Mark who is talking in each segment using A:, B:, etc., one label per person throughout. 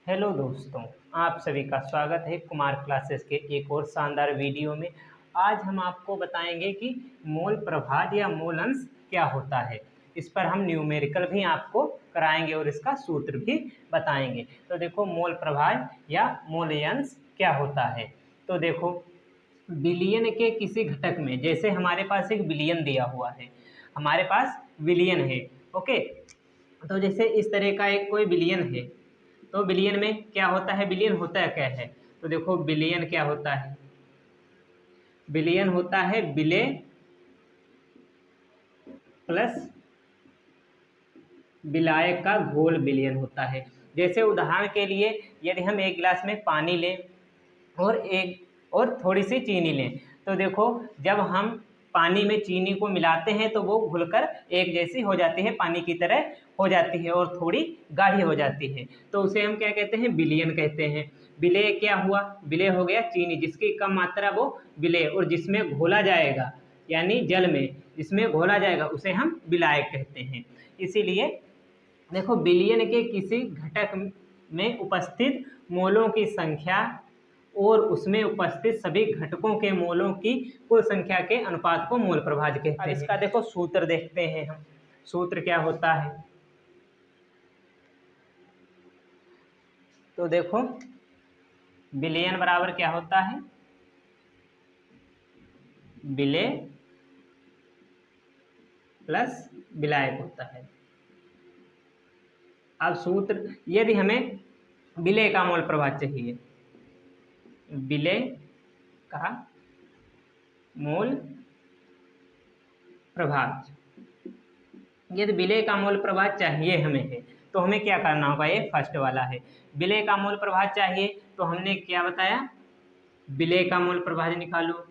A: Hello दोस्तों, आप सभी का स्वागत है कुमार क्लासेस के एक और शानदार वीडियो में। आज हम आपको बताएंगे कि मोल प्रभाज या मोल अंश क्या होता है। इस पर हम न्यूमेरिकल भी आपको कराएंगे और इसका सूत्र भी बताएंगे। तो देखो, मोल प्रभाज या मोल अंश क्या होता है। तो देखो, बिलियन के किसी घटक में, जैसे हमारे पास एक बिलियन दिया हुआ है, हमारे पास बिलियन है। ओके, तो जैसे इस तरह का एक कोई बिलियन है, तो बिलियन में क्या होता है, बिलियन होता है क्या है। तो देखो, बिलियन क्या होता है, बिलियन होता है बिले प्लस विलायक का घोल बिलियन होता है। जैसे उदाहरण के लिए, यदि हम एक गिलास में पानी लें और थोड़ी सी चीनी लें, तो देखो, जब हम पानी में चीनी को मिलाते हैं तो वो घुलकर एक जैसी हो जाती है, पानी की तरह हो जाती है और थोड़ी गाढ़ी हो जाती है। तो उसे हम क्या कहते हैं, विलयन कहते हैं। विलय क्या हुआ, विलय हो गया चीनी, जिसकी कम मात्रा वो विलय, और जिसमें घोला जाएगा यानी जल में जिसमें घोला जाएगा उसे हम विलायक कहते हैं। इसीलिए देखो, बिलियन के किसी घटक में उपस्थित मोलों की संख्या और उसमें उपस्थित सभी घटकों के मोलों की कुल संख्या के अनुपात को मोल प्रभाज कहते हैं। अब इसका देखो सूत्र देखते हैं हम, सूत्र क्या होता है। तो देखो, बिलियन बराबर क्या होता है, विलय प्लस विलायक होता है। अब सूत्र, यदि हमें विलय का मोल प्रभाज चाहिए, विलय का मोल प्रभाज, यदि विलय का मोल प्रभाज चाहिए हमें है, तो हमें क्या करना होगा, ये फर्स्ट वाला है। विलय का मोल प्रभाज चाहिए तो हमने क्या बताया, विलय का मोल प्रभाज निकालो,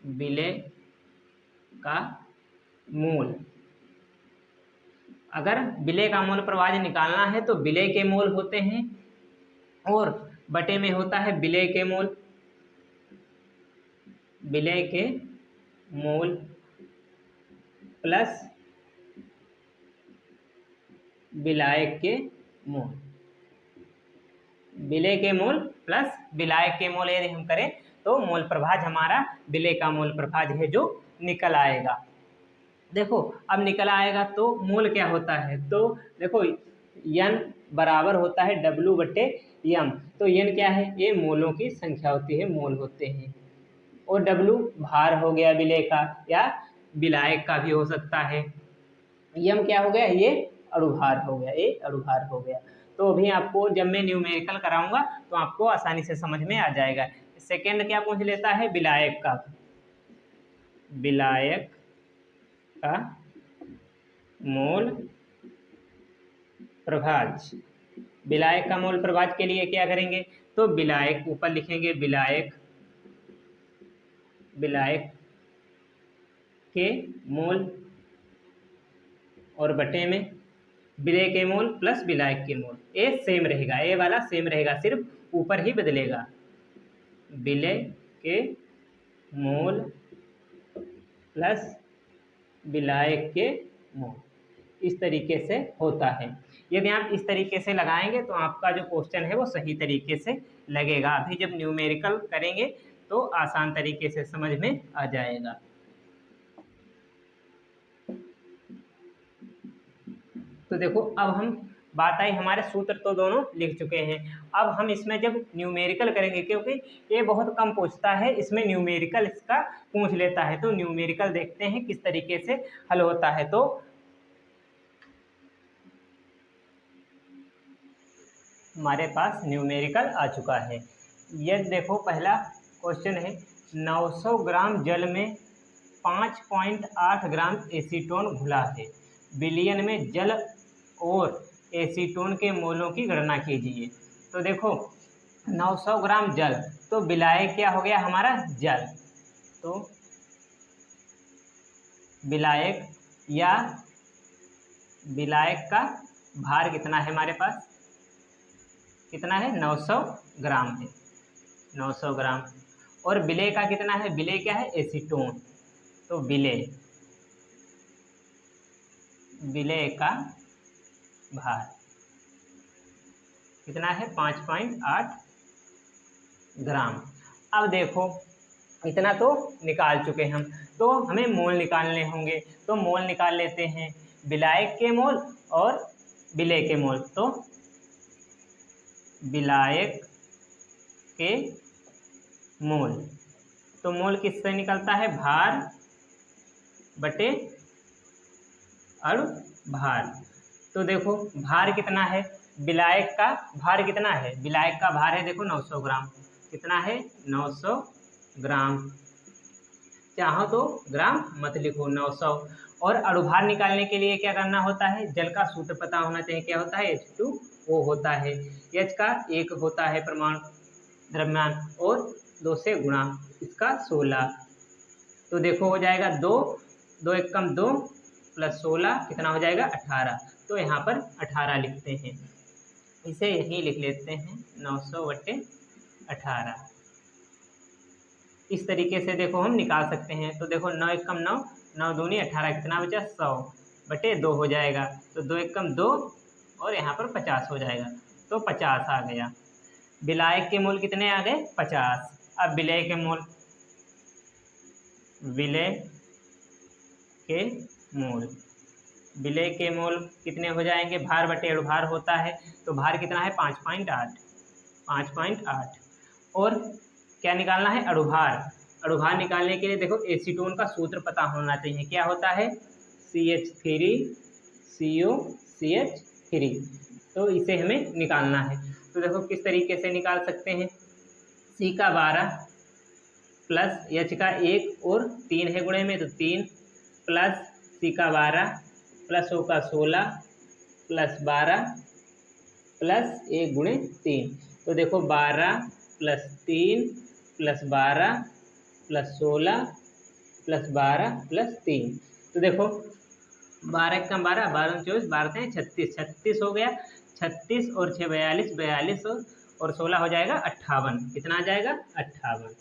A: विलय का मोल। अगर विलय का मोल प्रभाज निकालना है तो विलय के मोल होते हैं और बटे में होता है विलय के मोल, विलय के मोल प्लस विलायक के मोल, विलय के मोल प्लस विलायक के मोल यदि हम करें तो मोल प्रभाज हमारा विलय का मोल प्रभाज है जो निकल आएगा। देखो, अब निकल आएगा तो मोल क्या होता है, तो देखो n बराबर होता है W बटे m। तो n क्या है, ये मोलों की संख्या होती है, मोल होते हैं, और W भार हो गया विलय का या विलायक का भी हो सकता है। m क्या हो गया, ये अणुभार हो गया, ये अणुभार हो गया। तो अभी आपको जब मैं न्यूमेरिकल कराऊंगा तो आपको आसानी से समझ में आ जाएगा। सेकंड क्या पूछ लेता है, विलायक का, विलायक का मोल प्रभाज। विलायक का मोल प्रभाज के लिए क्या करेंगे, तो विलायक ऊपर लिखेंगे, विलायक के मोल और बटे में विलय के मोल प्लस विलायक के मोल। ए सेम रहेगा, ए वाला सेम रहेगा, सिर्फ ऊपर ही बदलेगा, विलय के मोल प्लस विलायक के मोल, इस तरीके से होता है। यदि आप इस तरीके से लगाएंगे तो आपका जो क्वेश्चन है वो सही तरीके से लगेगा। अभी जब न्यूमेरिकल करेंगे तो आसान तरीके से समझ में आ जाएगा। तो देखो, अब हम बात आई, हमारे सूत्र तो दोनों लिख चुके हैं। अब हम इसमें जब न्यूमेरिकल करेंगे, क्योंकि ये बहुत कम पूछता है, इसमें न्यूमेरिकल इसका पूछ लेता है, तो न्यूमेरिकल देखते हैं किस तरीके से हल होता है। तो हमारे पास न्यूमेरिकल आ चुका है। ये देखो, पहला क्वेश्चन है, 900 ग्राम जल में 5.8 ग्राम एसीटोन घुला है, बिलियन में जल और एसीटोन के मोलों की गणना कीजिए। तो देखो, 900 ग्राम जल, तो विलायक क्या हो गया हमारा, जल। तो विलायक या विलायक का भार कितना है हमारे पास, कितना है, 900 ग्राम है, 900 ग्राम। और विलय का कितना है, विलय क्या है, एसीटोन। तो विलय का भार कितना है 5.8 ग्राम। अब देखो इतना तो निकाल चुके हम, तो हमें मोल निकालने होंगे। तो मोल निकाल लेते हैं, विलायक के मोल और विलेय के मोल। तो विलायक के मोल, तो मोल किससे निकलता है, भार बटे अणुभार। तो देखो भार कितना है, विलायक का भार कितना है, विलायक का भार है देखो 900 ग्राम। कितना है 900 ग्राम, चाहो तो ग्राम मत लिखो 900। और अणुभार निकालने के लिए क्या करना होता है, जल का सूत्र पता होना चाहिए। क्या होता है, H2O होता है। H का 1 होता है परमाणु द्रव्यमान और 2 से गुणा इसका 16। तो देखो हो जाएगा 2, 2 एकम 2 प्लस 16 कितना हो जाएगा 18। तो यहाँ पर 18 लिखते हैं, इसे यहीं लिख लेते हैं 900/18। इस तरीके से देखो हम निकाल सकते हैं। तो देखो 9 एकम 9, 9 दूनी 18, कितना बचा 100/2 हो जाएगा। तो 2 एकम 2 और यहाँ पर 50 हो जाएगा। तो 50 आ गया। विलायक के मोल कितने आ गए 50। अब विलेय के मोल, विलेय के मोल, विलेय के मोल कितने हो जाएंगे, भार बटे अणुभार होता है। तो भार कितना है 5.8, 5.8। और क्या निकालना है, अणुभार। अणुभार निकालने के लिए देखो एसीटोन का सूत्र पता होना चाहिए। क्या होता है, CH3COCH3। तो इसे हमें निकालना है। तो देखो किस तरीके से निकाल सकते हैं, C का 12 प्लस H का 1 और 3 है गुणे में, तो 3 प्लस C का 12 प्लस O का 16 प्लस 12 प्लस 1 गुणे 3। तो देखो 12 plus 3 plus 12 plus 16 plus 12 plus 3। तो देखो 12 कम 12, 12 24, 12 36, 36 हो गया। 36 और 6 42, 42 और 16 हो जाएगा 58। कितना आ जाएगा 58।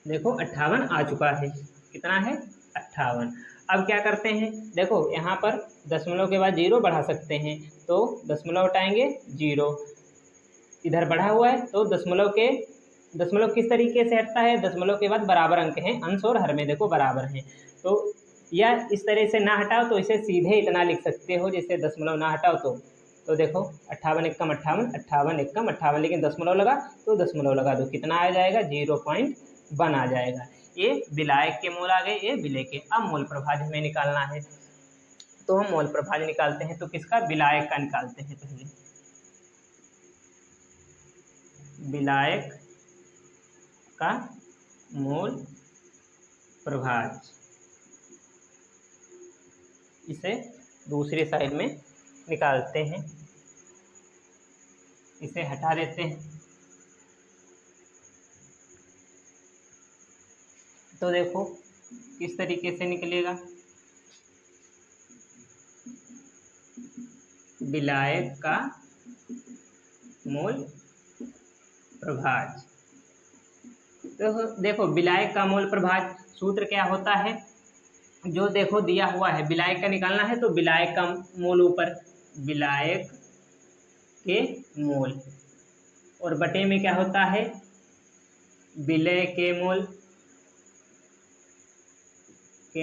A: देखो 58 आ चुका है। कितना है 58। अब क्या करते हैं, देखो यहाँ पर दशमलव के बाद 0 बढ़ा सकते हैं। तो दशमलव हटाएंगे 0, इधर बढ़ा हुआ है तो दशमलव किस तरीके से हटता है, दशमलव के बाद बराबर अंक हैं, अंश और हर में देखो बराबर हैं। तो या इस तरह से ना हटाओ तो इसे सीधे इतना लिख सकते हो, जैसे दशमलव ना हटाओ तो देखो 58 एकम 58, 58 एकम 58, लेकिन दशमलव लगा तो दशमलव लगा दो, कितना आ जाएगा 0.1 आ जाएगा। ये विलायक के मोल आ गए, ये विलेय के। अब मोल प्रभाज हमें निकालना है। तो हम मोल प्रभाज निकालते हैं, तो किसका, विलायक का निकालते हैं पहले। विलायक का मोल प्रभाज, इसे दूसरी साइड में निकालते हैं, इसे हटा देते हैं। तो देखो किस तरीके से निकलेगा, विलायक का मोल प्रभाज। तो देखो विलायक का मोल प्रभाज सूत्र क्या होता है, जो देखो दिया हुआ है, विलायक का निकालना है तो विलायक का मोल ऊपर, विलायक के मोल, और बटे में क्या होता है, विलेय के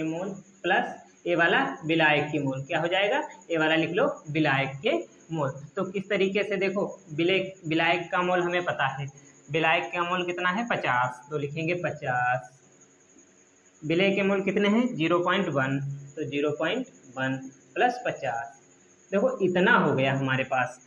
A: मोल प्लस ए वाला विलायक के मोल। क्या हो जाएगा, ए वाला लिख लो विलायक के मोल। तो किस तरीके से देखो, विलायक का मोल हमें पता है, विलायक का मोल कितना है 50, तो लिखेंगे 50। विलेय के मोल कितने हैं 0.1, तो 0.1 प्लस 50। देखो इतना हो गया हमारे पास।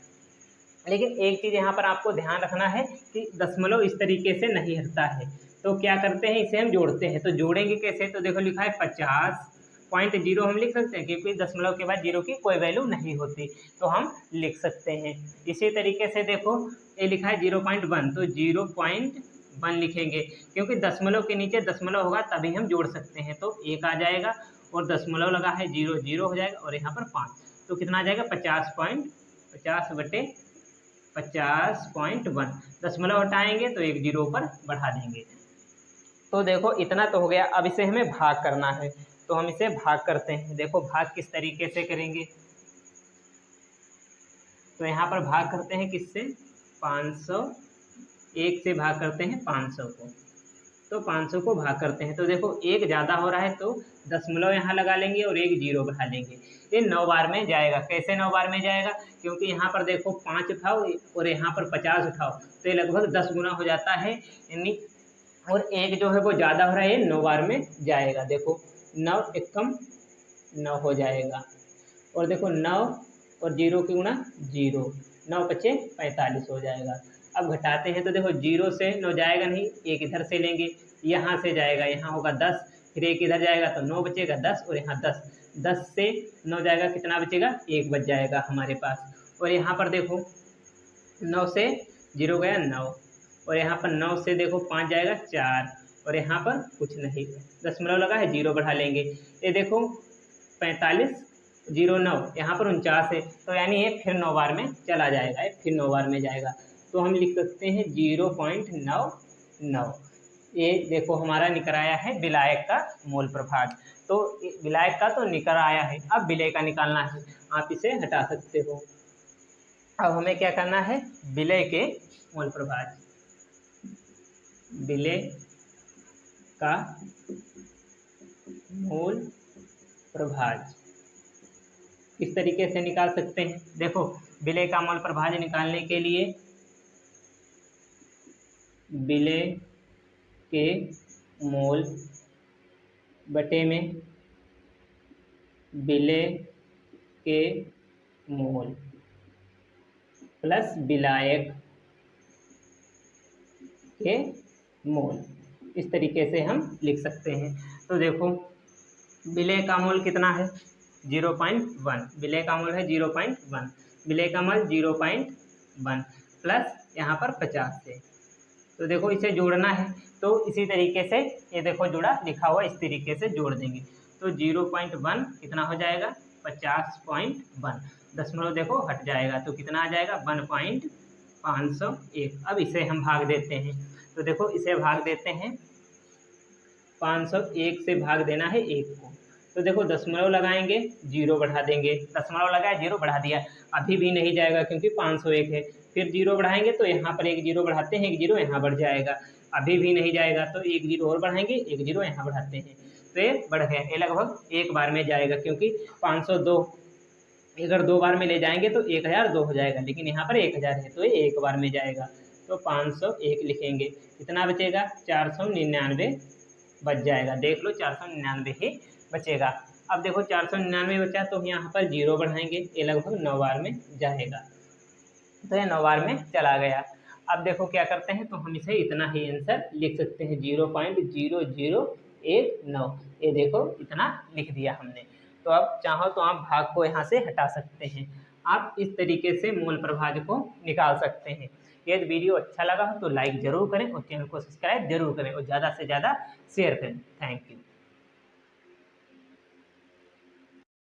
A: लेकिन एक चीज़ यहाँ पर आपको ध्यान रखना है कि दशमलव इस तरीके से नहीं हटता है। तो क्या करते हैं, इसे हम जोड़ते हैं। तो जोड़ेंगे कैसे, तो देखो लिखा है 50.0 हम लिख सकते हैं, क्योंकि दशमलव के बाद 0 की कोई वैल्यू नहीं होती, तो हम लिख सकते हैं। इसी तरीके से देखो ये लिखा है 0.1, तो 0.1 लिखेंगे, क्योंकि दशमलव के नीचे दशमलव होगा तभी हम जोड़ सकते हैं। तो 1 आ जाएगा और दशमलव लगा है 0, 0 हो जाएगा और यहाँ पर 5, तो कितना आ जाएगा 50.1 दशमलव हटाएंगे तो एक 0 पर बढ़ा देंगे। तो देखो इतना तो हो गया। अब इसे हमें भाग करना है, तो हम इसे भाग करते हैं। देखो भाग किस तरीके से करेंगे, तो यहाँ पर भाग करते हैं किससे, 500, 1 से भाग करते हैं 500 को, तो 500 को भाग करते हैं। तो देखो 1 ज़्यादा हो रहा है तो दशमलव यहाँ लगा लेंगे और 1 जीरो बढ़ा लेंगे। ये 9 बार में जाएगा। कैसे 9 बार में जाएगा, क्योंकि यहाँ पर देखो 5 उठाओ और यहाँ पर 50 उठाओ तो ये लगभग 10 गुना हो जाता है, यानी और 1 जो है वो ज़्यादा हो रहा है, ये 9 बार में जाएगा। देखो 9 एकम 9 हो जाएगा, और देखो 9 और 0 की गुणा 0, 9 पचे 45 हो जाएगा। अब घटाते हैं तो देखो 0 से 9 जाएगा नहीं, 1 इधर से लेंगे, यहाँ से जाएगा, यहाँ होगा 10, फिर 1 इधर जाएगा तो 9 बचेगा 10, और यहाँ 10, 10 से 9 जाएगा, कितना बचेगा, 1 बच जाएगा हमारे पास। और यहाँ पर देखो 9 से 0 गया 9, और यहाँ पर 9 से देखो 5 जाएगा 4, और यहाँ पर कुछ नहीं, दशमलव लगा है, 0 बढ़ा लेंगे। ये देखो 45, 0 9, यहाँ पर 49 है, तो यानी ये फिर 9 बार में चला जाएगा, ये फिर 9 बार में जाएगा। तो हम लिख सकते हैं 0.99। ये देखो हमारा निकल आया है विलायक का मोल प्रभाग। तो विलायक का तो निकल आया है, अब विलय का निकालना है, आप इसे हटा सकते हो। अब हमें क्या करना है, विलय के मोल प्रभाग, विलय का मोल प्रभाज किस तरीके से निकाल सकते हैं। देखो विलय का मोल प्रभाज निकालने के लिए विलय के मोल बटे में विलय के मोल प्लस विलायक के मोल, इस तरीके से हम लिख सकते हैं। तो देखो विलय का मोल कितना है, 0.1, विलय का मोल है 0.1, विलय का मोल 0.1 प्लस यहाँ पर 50 से, तो देखो इसे जोड़ना है, तो इसी तरीके से ये देखो जुड़ा लिखा हुआ, इस तरीके से जोड़ देंगे। तो 0.1 कितना हो जाएगा, 50.1, दशमलव देखो हट जाएगा तो कितना आ जाएगा, 1.501। अब इसे हम भाग देते हैं, तो देखो इसे भाग देते हैं, 501 से भाग देना है 1 को, तो देखो दशमलव लगाएंगे, 0 बढ़ा देंगे, दशमलव लगाया 0 बढ़ा दिया, अभी भी नहीं जाएगा क्योंकि 501 है, फिर 0 बढ़ाएंगे तो यहाँ पर 1 0 बढ़ाते हैं, 1 0 यहाँ बढ़ जाएगा, अभी भी नहीं जाएगा तो 1 0 और बढ़ाएंगे, 1 0 यहाँ बढ़ाते हैं, तो ये बढ़ गया, ये लगभग 1 बार में जाएगा, क्योंकि 502 अगर 2 बार में ले जाएंगे तो 1002 हो जाएगा, लेकिन यहाँ पर 1000 है तो ये 1 बार में जाएगा। तो 501 लिखेंगे, कितना बचेगा, 499 बच जाएगा। देख लो 499 ही बचेगा। अब देखो 499 बचा तो यहाँ पर 0 बढ़ाएंगे, ये लगभग 9 बार में जाएगा, तो ये 9 बार में चला गया। अब देखो क्या करते हैं, तो हम इसे इतना ही आंसर लिख सकते हैं, 0.0019, ये देखो इतना लिख दिया हमने। तो अब चाहो तो आप भाग को यहाँ से हटा सकते हैं। आप इस तरीके से मूल प्रभाज को निकाल सकते हैं। यदि वीडियो अच्छा लगा हो तो लाइक ज़रूर करें और चैनल को सब्सक्राइब जरूर करें और ज़्यादा से ज़्यादा शेयर करें। Thank you.